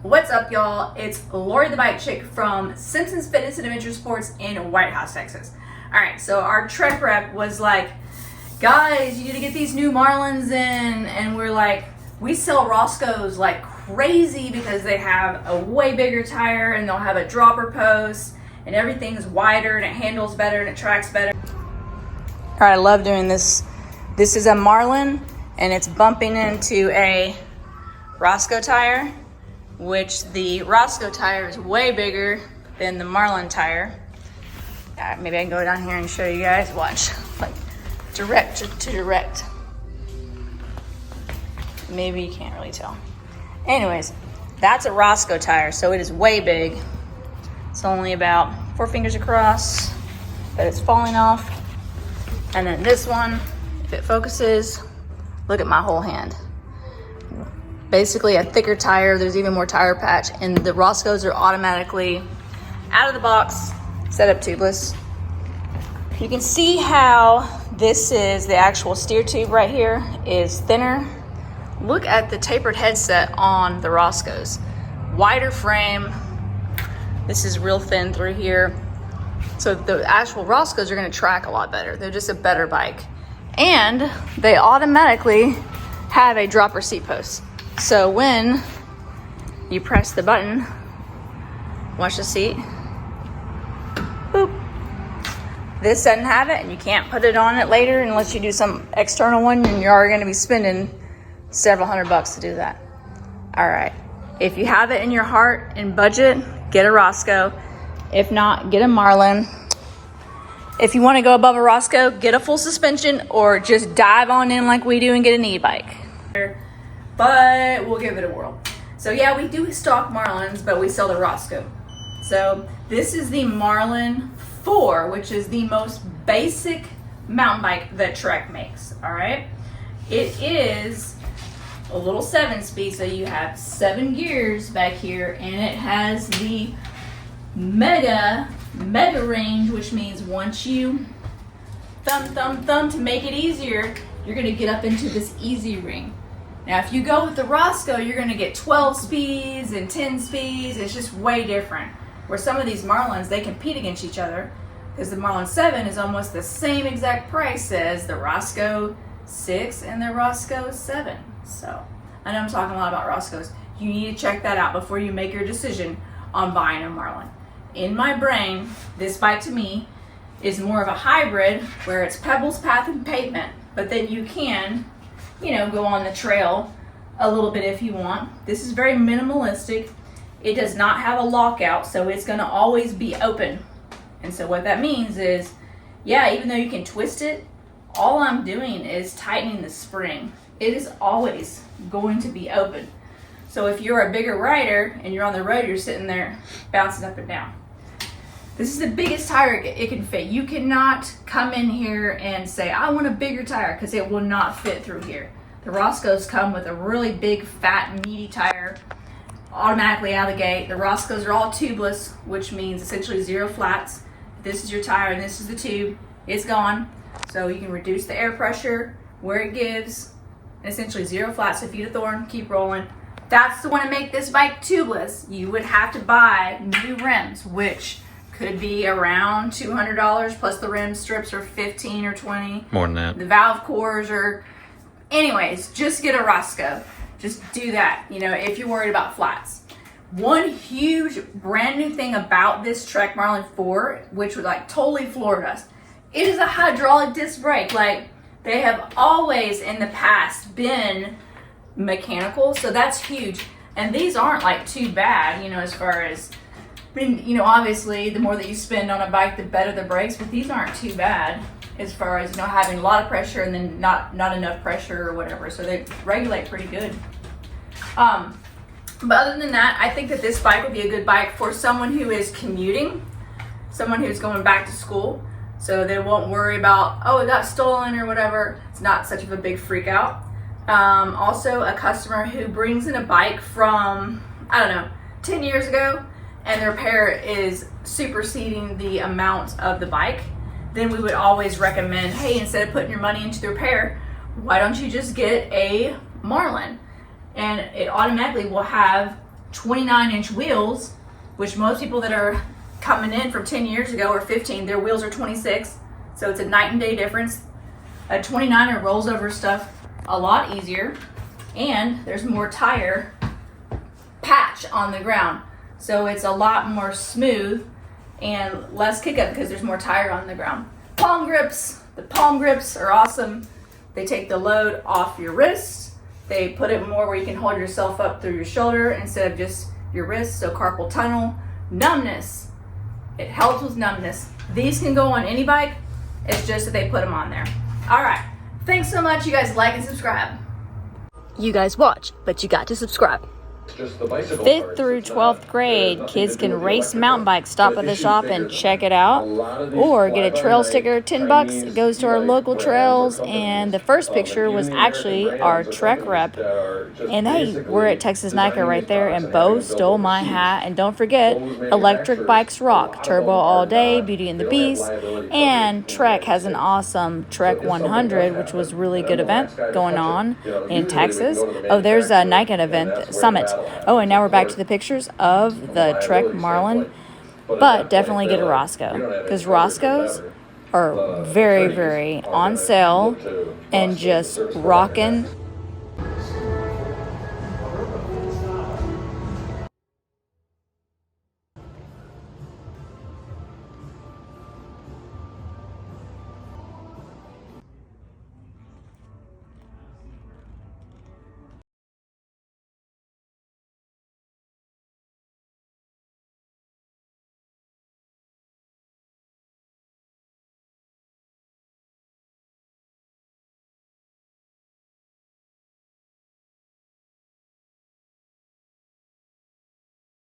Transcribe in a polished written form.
What's up, y'all? It's Lori the Bike Chick from Simpson's Fitness and Adventure Sports in White House, Texas. Alright, so our trek rep was like, guys, you need to get these new Marlins in. And we're like, we sell Roscoe's like crazy because they have a way bigger tire and they'll have a dropper post and everything's wider and it handles better and it tracks better. Alright, I love doing this. This is a Marlin and it's bumping into a Roscoe tire, which the Roscoe tire is way bigger than the Marlin tire. Maybe I can go down here and show you guys. Watch, like direct to direct. Maybe you can't really tell. Anyways, that's a Roscoe tire, so it is way big. It's only about 4 fingers across, but it's falling off. And then this one, if it focuses, look at my whole hand. Basically a thicker tire, there's even more tire patch, and the Roscoe's are automatically out of the box, set up tubeless. You can see how this is the actual steer tube right here is thinner. Look at the tapered headset on the Roscoe's. Wider frame. This is real thin through here. So the actual Roscoe's are gonna track a lot better. They're just a better bike. And they automatically have a dropper seat post. So when you press the button, watch the seat, boop. This doesn't have it and you can't put it on it later unless you do some external one, and you're already gonna be spending several $100 to do that. All right, if you have it in your heart and budget, get a Roscoe. If not, get a Marlin. If you wanna go above a Roscoe, get a full suspension or just dive on in like we do and get an e-bike. But we'll give it a whirl. So yeah, we do stock Marlins, but we sell the Roscoe. So this is the Marlin 4, which is the most basic mountain bike that Trek makes, all right? It is a little 7-speed, so you have 7 gears back here, and it has the mega range, which means once you thumb to make it easier, you're gonna get up into this easy ring. Now, if you go with the Roscoe, you're gonna get 12 speeds and 10 speeds. It's just way different. Where some of these Marlins, they compete against each other because the Marlin 7 is almost the same exact price as the Roscoe 6 and the Roscoe 7. So, I know I'm talking a lot about Roscoe's. You need to check that out before you make your decision on buying a Marlin. In my brain, this bike to me is more of a hybrid where it's pebbles, path, and pavement, but then you can, you know, go on the trail a little bit if you want. This is very minimalistic. It does not have a lockout, so it's gonna always be open. And so what that means is, yeah, even though you can twist it, all I'm doing is tightening the spring. It is always going to be open. So if you're a bigger rider and you're on the road, you're sitting there bouncing up and down. This is the biggest tire it can fit. You cannot come in here and say, I want a bigger tire, because it will not fit through here. The Roscoe's come with a really big, fat, meaty tire automatically out of the gate. The Roscoe's are all tubeless, which means essentially 0 flats. This is your tire and this is the tube. It's gone. So you can reduce the air pressure where it gives. And essentially 0 flats, so feed a thorn, keep rolling. That's the one to make this bike tubeless. You would have to buy new rims, which could be around $200, plus the rim strips are 15 or 20. More than that. The valve cores are, anyways, just get a Roscoe. Just do that, you know, if you're worried about flats. One huge brand new thing about this Trek Marlin 4, which was like totally floored us, it is a hydraulic disc brake. Like, they have always in the past been mechanical, so that's huge. And these aren't like too bad, you know, as far as, I mean, you know, obviously the more that you spend on a bike, the better the brakes, but these aren't too bad as far as, you know, having a lot of pressure and then not enough pressure or whatever. So they regulate pretty good. But other than that, I think that this bike would be a good bike for someone who is commuting, someone who's going back to school, so they won't worry about, oh, it got stolen or whatever. It's not such of a big freak out. Also a customer who brings in a bike from, I don't know, 10 years ago, and the repair is superseding the amount of the bike, then we would always recommend, hey, instead of putting your money into the repair, why don't you just get a Marlin? And it automatically will have 29-inch wheels, which most people that are coming in from 10 years ago or 15, their wheels are 26. So it's a night and day difference. A 29er rolls over stuff a lot easier, and there's more tire patch on the ground. So it's a lot more smooth and less kick up because there's more tire on the ground. Palm grips. The palm grips are awesome. They take the load off your wrist. They put it more where you can hold yourself up through your shoulder instead of just your wrist, so carpal tunnel. Numbness. It helps with numbness. These can go on any bike. It's just that they put them on there. All right. Thanks so much. You guys like and subscribe. You guys watch, but you got to subscribe. 5th through 12th grade, kids can race mountain bikes. Stop at the shop and check it out. Or get a trail sticker, $10. It goes to our local trails. And the first picture was actually our Trek rep. And hey, we're at Texas NICA right there. And Bo stole my hat. And don't forget, electric bikes rock. Turbo all day, Beauty and the Beast. And Trek has an awesome Trek 100, which was a really good event going on in Texas. Oh, there's a NICA event, Summit. Oh, and now we're back to the pictures of the Trek Marlin. But definitely get a Roscoe, because Roscoes are very, very on sale and just rocking